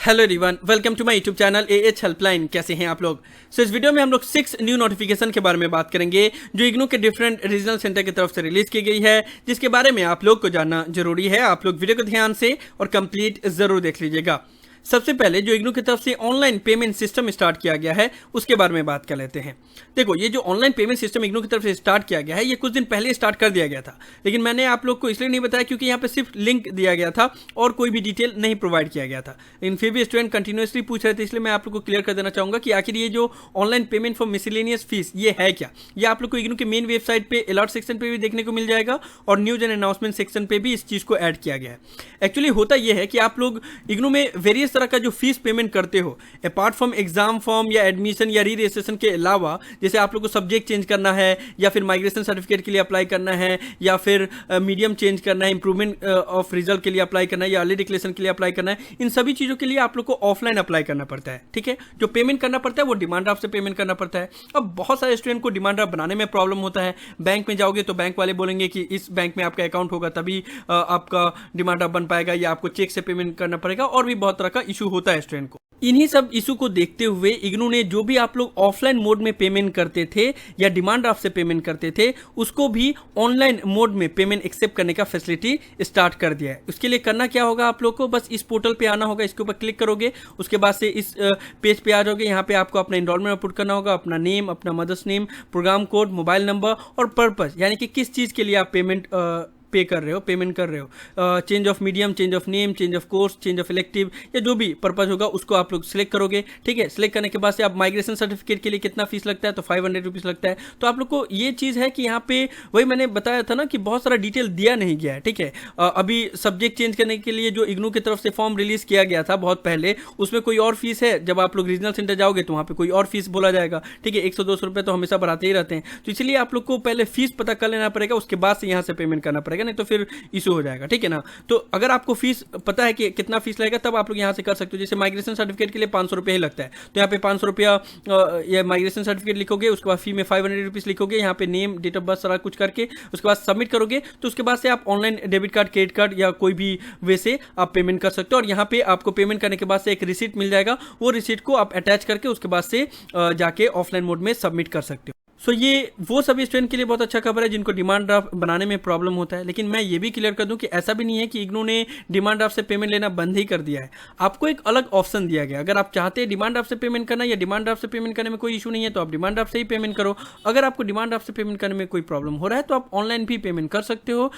Hello everyone, welcome to my YouTube channel AH helpline. कैसे हैं आप लोग? इस वीडियो में हम लोग 6 न्यू नोटिफिकेशन के बारे में बात करेंगे जो इग्नू के डिफरेंट रीजनल सेंटर की तरफ से रिलीज की गई है, जिसके बारे में आप लोग को जानना जरूरी है। आप लोग वीडियो को ध्यान से और कंप्लीट जरूर देख लीजिएगा। सबसे पहले जो इग्नू की तरफ से ऑनलाइन पेमेंट सिस्टम स्टार्ट किया गया है उसके बारे में बात कर लेते हैं। देखो, ये जो ऑनलाइन पेमेंट सिस्टम इग्नू की तरफ से स्टार्ट किया गया है, ये कुछ दिन पहले स्टार्ट कर दिया गया था, लेकिन मैंने आप लोग को इसलिए नहीं बताया क्योंकि यहाँ पे सिर्फ लिंक दिया गया था और कोई भी डिटेल नहीं प्रोवाइड किया गया था। लेकिन फिर भी स्टूडेंट कंटिन्यूसली पूछ रहे थे, इसलिए मैं आप लोग को क्लियर कर देना चाहूंगा कि आखिर ये जो online payment for miscellaneous fees ये है क्या। ये आप लोग को इग्नू के मेन वेबसाइट पे अलर्ट सेक्शन पे भी देखने को मिल जाएगा और न्यूज एंड अनाउंसमेंट सेक्शन पे भी इस चीज को ऐड किया गया है। एक्चुअली होता यह है कि आप लोग इग्नू में वेरियस तरह का जो फीस पेमेंट करते हो, अपार्ट फ्रॉम एग्जाम फॉर्म या एडमिशन या री रजिस्ट्रेशन के अलावा, जैसे आप लोग को सब्जेक्ट चेंज करना है या फिर माइग्रेशन सर्टिफिकेट के लिए अप्लाई करना है या फिर मीडियम चेंज करना है, इंप्रूवमेंट ऑफ रिजल्ट के लिए अप्लाई करना है या अर्ली डिक्लेरेशन के लिए अप्लाई करना है, इन सभी चीजों के लिए आप लोग को ऑफलाइन अप्लाई करना पड़ता है। ठीक है, जो पेमेंट करना पड़ता है वो डिमांड ड्राफ्ट से पेमेंट करना पड़ता है। अब बहुत सारे स्टूडेंट को डिमांड ड्राफ्ट बनाने में प्रॉब्लम होता है। बैंक में जाओगे तो बैंक वाले बोलेंगे कि इस बैंक में आपका अकाउंट होगा तभी आपका डिमांड ड्राफ्ट बन पाएगा या आपको चेक से पेमेंट करना पड़ेगा, और भी बहुत तरह का इशू होता है स्टूडेंट को। इन्हीं सब इशू को देखते हुए इग्नू ने जो भी आप लोग ऑफलाइन मोड में पेमेंट करते थे या डिमांड ड्राफ्ट से पेमेंट करते थे, उसको भी ऑनलाइन मोड में पेमेंट एक्सेप्ट करने का फैसिलिटी स्टार्ट कर दिया है। उसके लिए करना क्या होगा, आप लोग को बस इस पोर्टल पे आना होगा, इसके ऊपर क्लिक करोगे, उसके बाद से इस पेज पे आ जाओगे। यहाँ पे आपको अपना एनरोलमेंट पुट करना होगा, अपना नेम, अपना mother's name, program code, mobile number और पर्पस, यानी कि किस चीज के लिए आप पेमेंट पेमेंट कर रहे हो, change of medium, change of name, change of course, change of elective या जो भी पर्पज होगा उसको आप लोग सिलेक्ट करोगे। ठीक है, सिलेक्ट करने के बाद से आप माइग्रेशन सर्टिफिकेट के लिए कितना फीस लगता है, तो 500 रुपीज़ लगता है। तो आप लोग को ये चीज़ है कि यहाँ पे वही मैंने बताया था ना कि बहुत सारा डिटेल दिया नहीं गया है। ठीक है, अभी सब्जेक्ट चेंज करने के लिए जो इग्नू की तरफ से फॉर्म रिलीज किया गया था बहुत पहले, उसमें कोई और फीस है। जब आप लोग रीजनल सेंटर जाओगे तो वहाँ पे कोई और फीस बोला जाएगा। ठीक है, 100-200 रुपये तो हमेशा बढ़ाते ही रहते हैं, तो इसलिए आप लोग को पहले फीस पता कर लेना पड़ेगा, उसके बाद से यहाँ से पेमेंट करना पड़ेगा, नहीं तो फिर इशू हो जाएगा। ठीक है ना, तो अगर आपको फीस पता है कि कितना फीस लगेगा तब आप लोग यहाँ से कर सकते हो। जैसे माइग्रेशन सर्टिफिकेट के लिए 500 रुपये ही लगता है, तो यहाँ पे 500 रुपया या माइग्रेशन सर्टिफिकेट लिखोगे, उसके बाद फी में 500 रुपीज़ लिखोगे, यहाँ पे नेम, डेट ऑफ बर्थ सारा कुछ करके उसके बाद सबमिट करोगे, तो उसके बाद से आप online debit card, credit card या कोई भी वे से आप पेमेंट कर सकते हो। और यहाँ पे आपको पेमेंट करने के बाद से एक रिसीट मिल जाएगा, वो रिसीट को आप अटैच करके उसके बाद से जाके ऑफलाइन मोड में सबमिट कर सकते हो। सो ये वो सभी स्टूडेंट के लिए बहुत अच्छा खबर है जिनको डिमांड ड्राफ्ट बनाने में प्रॉब्लम होता है। लेकिन मैं ये भी क्लियर कर दूं कि ऐसा भी नहीं है कि इग्नू ने डिमांड ड्राफ्ट से पेमेंट लेना बंद ही कर दिया है। आपको एक अलग ऑप्शन दिया गया, अगर आप चाहते हैं डिमांड ड्राफ्ट से पेमेंट करना या डिमांड ड्राफ्ट से पेमेंट करने में कोई इशू नहीं है तो आप डिमांड ड्राफ्ट से ही पेमेंट करो। अगर आपको डिमांड ड्राफ्ट से पेमेंट करने में कोई प्रॉब्लम हो रहा है तो आप ऑनलाइन भी पेमेंट कर सकते हो।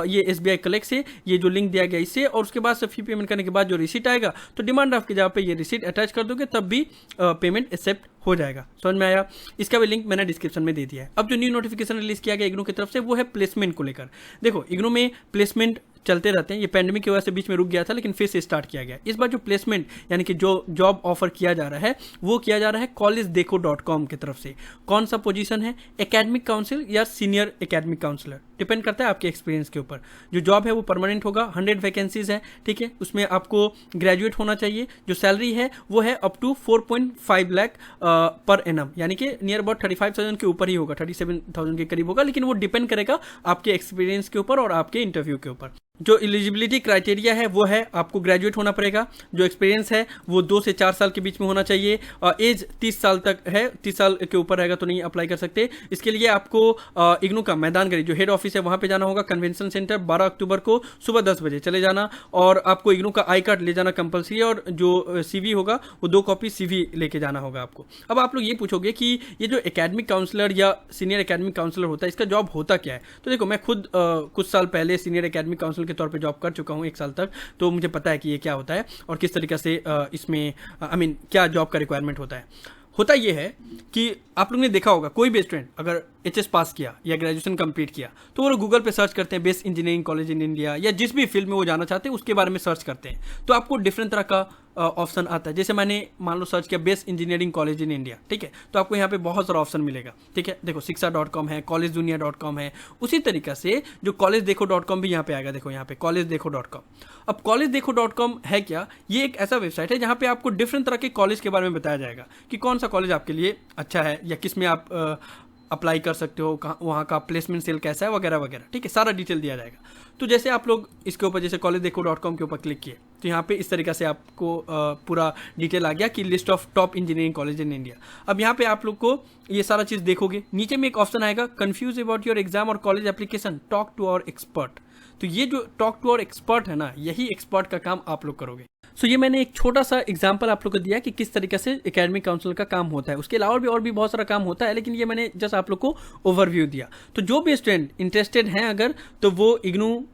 ये SBI कलेक्ट से ये जो लिंक दिया गया इससे, और उसके बाद से फी पेमेंट करने के बाद जो रिसीट आएगा तो डिमांड ड्राफ्ट की जगह पे ये रिसीट अटैच कर दोगे, तब भी पेमेंट एक्सेप्ट हो जाएगा। समझ में आया? इसका भी लिंक मैंने डिस्क्रिप्शन में दे दिया है। अब जो न्यू नोटिफिकेशन रिलीज किया गया इग्नू की तरफ से वो है प्लेसमेंट को लेकर। देखो, इग्नू में प्लेसमेंट चलते रहते हैं, ये पैंडेमिक की वजह से बीच में रुक गया था लेकिन फिर से स्टार्ट किया गया। इस बार जो प्लेसमेंट यानी कि जो जॉब ऑफर किया जा रहा है वो किया जा रहा है collegedekho.com की तरफ से। कौन सा पोजीशन है, एकेडमिक काउंसिल या सीनियर एकेडमिक काउंसलर, डिपेंड करता है आपके एक्सपीरियंस के ऊपर। जो जॉब है वो परमानेंट होगा, 100 वैकेंसीज है। ठीक है, उसमें आपको ग्रेजुएट होना चाहिए। जो सैलरी है वो है up to 4.5 lakh per annum, यानी कि नियर अबाउट 35,000 के ऊपर ही होगा, 37,000 के करीब होगा, लेकिन वो डिपेंड करेगा आपके एक्सपीरियंस के ऊपर और आपके इंटरव्यू के ऊपर। जो एलिजिबिलिटी क्राइटेरिया है वो है आपको ग्रेजुएट होना पड़ेगा, जो एक्सपीरियंस है वो 2 से 4 साल के बीच में होना चाहिए, और एज 30 साल तक है, 30 साल के ऊपर रहेगा तो नहीं अप्लाई कर सकते। इसके लिए आपको इग्नू का मैदानगढ़ी जो हेड ऑफिस है वहाँ पे जाना होगा, कन्वेंशन सेंटर, 12 अक्टूबर को सुबह 10 बजे चले जाना, और आपको इग्नू का आई कार्ड ले जाना कंपलसरी, और जो CV होगा वो 2 कॉपी CV लेके जाना होगा आपको। अब आप लोग ये पूछोगे कि ये जो एकेडमिक काउंसलर या सीनियर एकेडमिक काउंसलर होता है इसका जॉब होता क्या है। तो देखो, मैं खुद कुछ साल पहले सीनियर एकेडमिक काउंसलर के तौर पे जॉब कर चुका हूं 1 साल तक, तो मुझे पता है कि ये क्या होता है और किस तरीके से इसमें क्या जॉब का रिक्वायरमेंट होता है। होता ये है कि आप लोग ने देखा होगा, कोई भी स्टूडेंट अगर HS पास किया या ग्रेजुएशन कंप्लीट किया तो वो लोग गूगल पे सर्च करते हैं best engineering college in India, या जिस भी फील्ड में वो जाना चाहते हैं उसके बारे में सर्च करते हैं, तो आपको डिफरेंट तरह का ऑप्शन आता है। जैसे मैंने मान लो सर्च किया best engineering college in India, ठीक है, तो आपको यहाँ पे बहुत सारा ऑप्शन मिलेगा। ठीक है, देखो शिक्षा.com है, collegedunia.com है, उसी तरीके से जो collegedekho.com भी यहाँ पे आएगा। देखो यहाँ पे collegedekho.com। अब collegedekho.com है क्या, ये एक ऐसा वेबसाइट है जहाँ पे आपको डिफरेंट तरह के कॉलेज के बारे में बताया जाएगा कि कौन सा कॉलेज आपके लिए अच्छा है या किस में आप अप्लाई कर सकते हो, कहाँ वहाँ का प्लेसमेंट सेल कैसा है वगैरह वगैरह। ठीक है, सारा डिटेल दिया जाएगा। तो जैसे आप लोग इसके ऊपर जैसे collegedekho.com के ऊपर क्लिक किए, तो यहाँ पे इस तरीके से आपको पूरा डिटेल आ गया कि list of top engineering college in India. अब यहाँ पे आप लोग को ये सारा चीज़ देखोगे, नीचे में एक ऑप्शन आएगा कंफ्यूज अबाउट योर एग्जाम और college application, talk to our expert. तो ये जो टॉक टू आवर एक्सपर्ट है ना, यही एक्सपर्ट का काम आप लोग करोगे। सो ये मैंने एक छोटा सा एग्जांपल आप लोग को दिया कि किस तरीके से एकेडमिक काउंसिल का काम होता है। उसके अलावा भी और भी बहुत सारा काम होता है, लेकिन ये मैंने जस्ट आप लोग को ओवरव्यू दिया। तो जो भी स्टूडेंट इंटरेस्टेड हैं अगर, तो वो इग्नू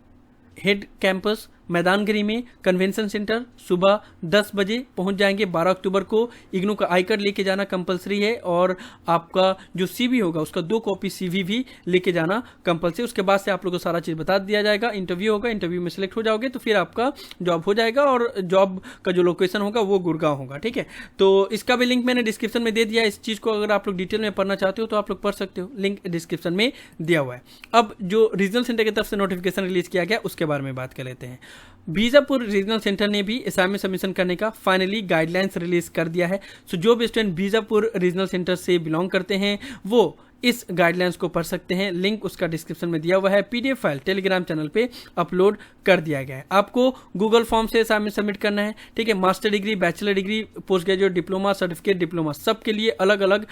हेड कैंपस मैदानगिरी में कन्वेंशन सेंटर सुबह 10 बजे पहुंच जाएंगे। 12 अक्टूबर को इग्नू का आई कार्ड लेके जाना कंपलसरी है, और आपका जो सीवी होगा उसका 2 कॉपी सीवी भी लेके जाना कंपलसरी। उसके बाद से आप लोगों को सारा चीज़ बता दिया जाएगा। इंटरव्यू होगा, इंटरव्यू में सिलेक्ट हो जाओगे तो फिर आपका जॉब हो जाएगा, और जॉब का जो लोकेशन होगा वो गुड़गांव होगा। ठीक है, तो इसका भी लिंक मैंने डिस्क्रिप्शन में दे दिया। इस चीज़ को अगर आप लोग डिटेल में पढ़ना चाहते हो तो आप लोग पढ़ सकते हो, लिंक डिस्क्रिप्शन में दिया हुआ है। अब जो रीजनल सेंटर की तरफ से नोटिफिकेशन रिलीज किया गया उसके बारे में बात कर लेते हैं। बीजापुर रीजनल सेंटर ने भी असाइनमेंट सबमिशन करने का फाइनली गाइडलाइंस रिलीज कर दिया है। सो जो भी स्टूडेंट बीजापुर रीजनल सेंटर से बिलोंग करते हैं वो इस गाइडलाइंस को पढ़ सकते हैं। लिंक उसका डिस्क्रिप्शन में दिया हुआ है। पीडीएफ फाइल टेलीग्राम चैनल पे अपलोड कर दिया गया है। आपको गूगल फॉर्म से असाइनमेंट सबमिट करना है। ठीक है, master degree, bachelor degree, post graduate diploma, certificate diploma, सबके लिए अलग अलग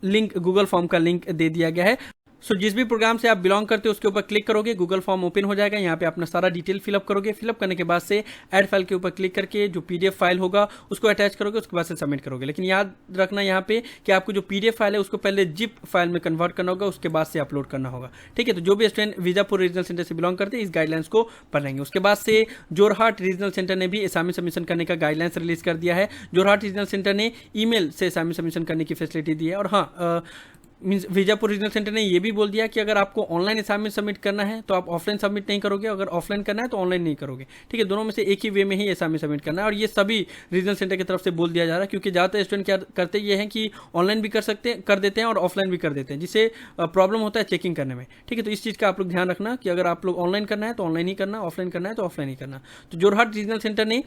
लिंक, गूगल फॉर्म का लिंक दे दिया गया है। सो जिस भी प्रोग्राम से आप बिलोंग करते हो उसके ऊपर क्लिक करोगे, गूगल फॉर्म ओपन हो जाएगा। यहाँ पे अपना सारा डिटेल फिलअप करोगे। फिलअप करने के बाद से ऐड फाइल के ऊपर क्लिक करके जो पीडीएफ फाइल होगा उसको अटैच करोगे, उसके बाद से सबमिट करोगे। लेकिन याद रखना यहाँ पे कि आपको जो पीडीएफ फाइल है उसको पहले जिप फाइल में कन्वर्ट करना होगा, उसके बाद से अपलोड करना होगा। ठीक है, तो जो भी स्टूडेंट बीजापुर रीजनल सेंटर से बिलोंग करते हैं इस गाइडलाइंस को पढ़ेंगे। उसके बाद से जोरहाट रीजनल सेंटर ने भी असाइनमेंट सबमिशन करने का गाइडलाइंस रिलीज कर दिया है। जोरहाट रीजनल सेंटर ने ईमेल से असाइनमेंट सबमिशन करने की फैसिलिटी दी है। और हाँ, मीन्स बीजापुर रीजनल सेंटर ने ये भी बोल दिया कि अगर आपको ऑनलाइन असाइनमेंट सबमिट करना है तो आप ऑफलाइन सबमिट नहीं करोगे, अगर ऑफलाइन करना है तो ऑनलाइन नहीं करोगे। ठीक है, दोनों में से एक ही वे में ही असाइनमेंट सबमिट करना है। और ये सभी रीजनल सेंटर की तरफ से बोल दिया जा रहा है, क्योंकि ज़्यादातर स्टूडेंट क्या करते ये हैं कि ऑनलाइन भी कर देते हैं और ऑफलाइन भी कर देते हैं, जिससे प्रॉब्लम होता है चेकिंग करने में। ठीक है, तो इस चीज़ का आप लोग ध्यान रखना कि अगर आप लोग ऑनलाइन करना है तो ऑनलाइन ही करना, ऑफलाइन करना है तो ऑफलाइन ही करना। तो जोरहाट रीजनल सेंटर ने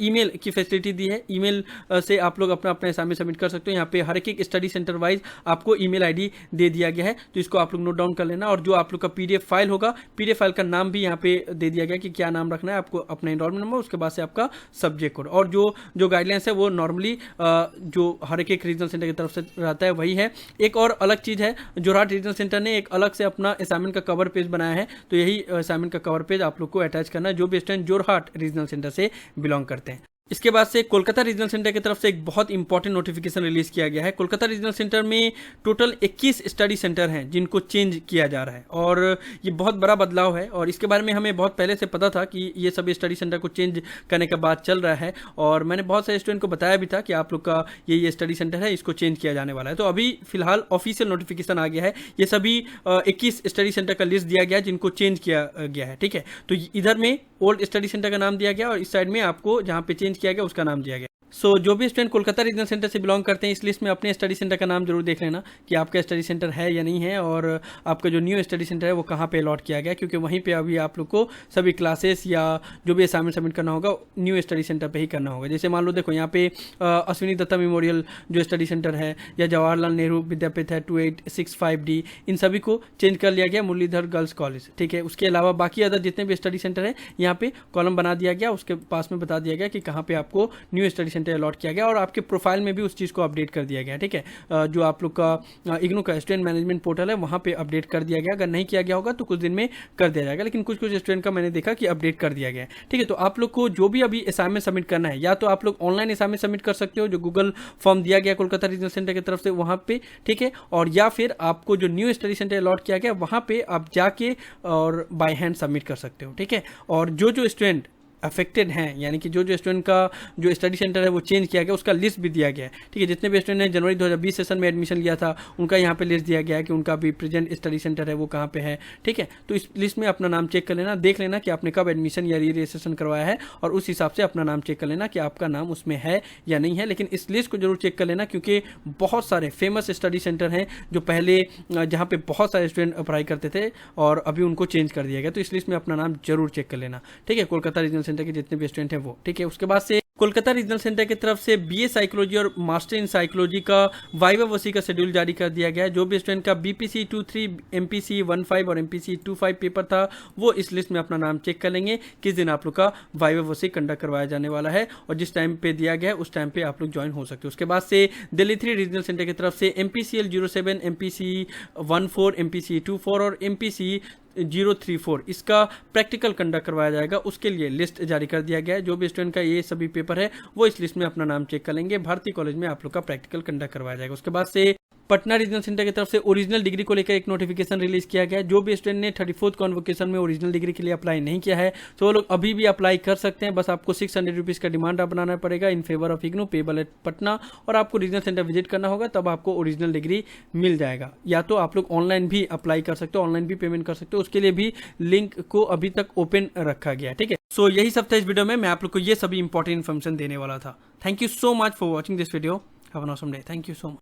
ईमेल की फैसिलिटी दी है। ईमेल से आप लोग अपना असाइनमेंट सबमिट कर सकते हो। यहाँ पे हर एक स्टडी सेंटर वाइज आपको ईमेल आईडी दे दिया गया है, तो इसको आप लोग नोट डाउन कर लेना। और जो आप लोग का पीडीएफ फाइल होगा, पीडीएफ फाइल का नाम भी यहाँ पे दे दिया गया कि क्या नाम रखना है आपको, अपना एनरोलमेंट नंबर, उसके बाद से आपका सब्जेक्ट कोड। और जो गाइडलाइंस है वो नॉर्मली जो हर एक रीजनल सेंटर की तरफ से रहता है वही है। एक और अलग चीज़ है, जोरहाट रीजनल सेंटर ने एक अलग से अपना असाइनमेंट का कवर पेज बनाया है, तो यही असाइनमेंट का कवर पेज आप लोग को अटैच करना है जो भी स्टूडेंट जोरहाट रीजनल सेंटर से बिलोंग करते हैं। इसके बाद से कोलकाता रीजनल सेंटर की तरफ से एक बहुत इंपॉर्टेंट नोटिफिकेशन रिलीज किया गया है। कोलकाता रीजनल सेंटर में टोटल 21 स्टडी सेंटर हैं जिनको चेंज किया जा रहा है, और ये बहुत बड़ा बदलाव है। और इसके बारे में हमें बहुत पहले से पता था कि ये सभी स्टडी सेंटर को चेंज करने का बात चल रहा है, और मैंने बहुत सारे स्टूडेंट को बताया भी था कि आप लोग का ये स्टडी सेंटर है, इसको चेंज किया जाने वाला है। तो अभी फिलहाल ऑफिशियल नोटिफिकेशन आ गया है। ये सभी 21 स्टडी सेंटर का लिस्ट दिया गया है जिनको चेंज किया गया है। ठीक है, तो इधर में ओल्ड स्टडी सेंटर का नाम दिया गया और इस साइड में आपको जहाँ पे चेंज किया गया उसका नाम दिया गया। सो जो भी स्टूडेंट कोलकाता रीजनल सेंटर से बिलोंग करते हैं इस लिस्ट में अपने स्टडी सेंटर का नाम जरूर देख लेना कि आपका स्टडी सेंटर है या नहीं है, और आपका जो न्यू स्टडी सेंटर है वो कहाँ पे अलॉट किया गया, क्योंकि वहीं पे अभी आप लोग को सभी क्लासेस या जो भी असाइनमेंट सबमिट करना होगा न्यू स्टडी सेंटर पे ही करना होगा। जैसे मान लो देखो यहाँ पे अश्विनी दत्ता मेमोरियल जो स्टडी सेंटर है, या जवाहरलाल नेहरू विद्यापीठ है 2865D, इन सभी को चेंज कर लिया गया मुरलीधर गर्ल्स कॉलेज। ठीक है, उसके अलावा बाकी अदर जितने भी स्टडी सेंटर है यहाँ पे कॉलम बना दिया गया, उसके पास में बता दिया गया कि कहाँ पे आपको न्यू स्टडी सेंटर अलॉट किया गया, और आपके प्रोफाइल में भी उस चीज़ को अपडेट कर दिया गया। ठीक है, जो आप लोग का इग्नू का स्टूडेंट मैनेजमेंट पोर्टल है वहाँ पे अपडेट कर दिया गया। अगर नहीं किया गया होगा तो कुछ दिन में कर दिया जाएगा, लेकिन कुछ स्टूडेंट का मैंने देखा कि अपडेट कर दिया गया है। ठीक है, तो आप लोग को जो भी अभी असाइनमेंट सबमिट करना है, या तो आप लोग ऑनलाइन असाइनमेंट सबमिट कर सकते हो जो गूगल फॉर्म दिया गया कोलकाता रीजनल सेंटर की तरफ से वहाँ पे। ठीक है, और या फिर आपको जो न्यू स्टडी सेंटर अलॉट किया गया वहाँ पे आप जाके और बाय हैंड सबमिट कर सकते हो। ठीक है, और जो स्टूडेंट अफेक्टेड हैं, यानी कि जो स्टूडेंट का जो स्टडी सेंटर है वो चेंज किया गया उसका लिस्ट भी दिया गया है। ठीक है, जितने भी स्टूडेंट ने जनवरी 2020 सेशन में एडमिशन लिया था उनका यहाँ पे लिस्ट दिया गया है कि उनका भी प्रेजेंट स्टडी सेंटर है वो कहाँ पे है। ठीक है, तो इस लिस्ट में अपना नाम चेक कर लेना, देख लेना कि आपने कब एडमिशन या री रजिस्ट्रेशन करवाया है, और उस हिसाब से अपना नाम चेक कर लेना कि आपका नाम उसमें है या नहीं है। लेकिन इस लिस्ट को जरूर चेक कर लेना, क्योंकि बहुत सारे फेमस स्टडी सेंटर हैं जो पहले जहाँ पे बहुत सारे स्टूडेंट अप्लाई करते थे और अभी उनको चेंज कर दिया गया, तो इस लिस्ट में अपना नाम जरूर चेक कर लेना। ठीक है, कोलकाता रीजनल सेंटर के जितने भी स्टूडेंट है वो। ठीक है, उसके बाद से कोलकाता रीजनल सेंटर की तरफ से बीए साइकोलॉजी और मास्टर इन साइकोलॉजी का वाइवा वसी का शेड्यूल जारी कर दिया गया है। जो भी स्टूडेंट का बीपीसी 23, एमपीसी 15 और एमपीसी 25 पेपर था वो इस लिस्ट में अपना नाम चेक कर लेंगे किस दिन आप लोग का वाइवा वसी कंडक्ट करवाया जाने वाला है, और जिस टाइम पे दिया गया है उस टाइम पे आप लोग ज्वाइन हो सकते हो। उसके बाद से दिल्ली 3 रीजनल सेंटर की तरफ से एमपीसीएल 07, एमपीसी 14, एमपीसी 24 और एमपीसी 034 इसका प्रैक्टिकल कंडक्ट करवाया जाएगा। उसके लिए लिस्ट जारी कर दिया गया है। जो भी स्टूडेंट का ये सभी पेपर है वो इस लिस्ट में अपना नाम चेक कर लेंगे। भारतीय कॉलेज में आप लोग का प्रैक्टिकल कंडक्ट करवाया जाएगा। उसके बाद से पटना रीजनल सेंटर की तरफ से ओरिजिनल डिग्री को लेकर एक नोटिफिकेशन रिलीज किया गया है। जो भी स्टूडेंट ने 34th कॉन्वोकेशन में ओरिजिनल डिग्री के लिए अप्लाई नहीं किया है तो वो लोग अभी भी अप्लाई कर सकते हैं। बस आपको 600 रुपीज़ का डिमांड बनाना पड़ेगा in favour of IGNOU payable eight Patna, और आपको रीजनल सेंटर विजिट करना होगा, तब आपको ओरिजिनल डिग्री मिल जाएगा। या तो आप लोग ऑनलाइन भी अप्लाई कर सकते हो, ऑनलाइन भी पेमेंट कर सकते हो, उसके लिए भी लिंक को अभी तक ओपन रखा गया है। ठीक है, सो यही सब था इस वीडियो में। मैं आप लोग को ये सभी इंपॉर्टेंट इन्फॉर्मेशन देने वाला था। Thank you so much for watching this video. Have an awesome day. Thank you so much.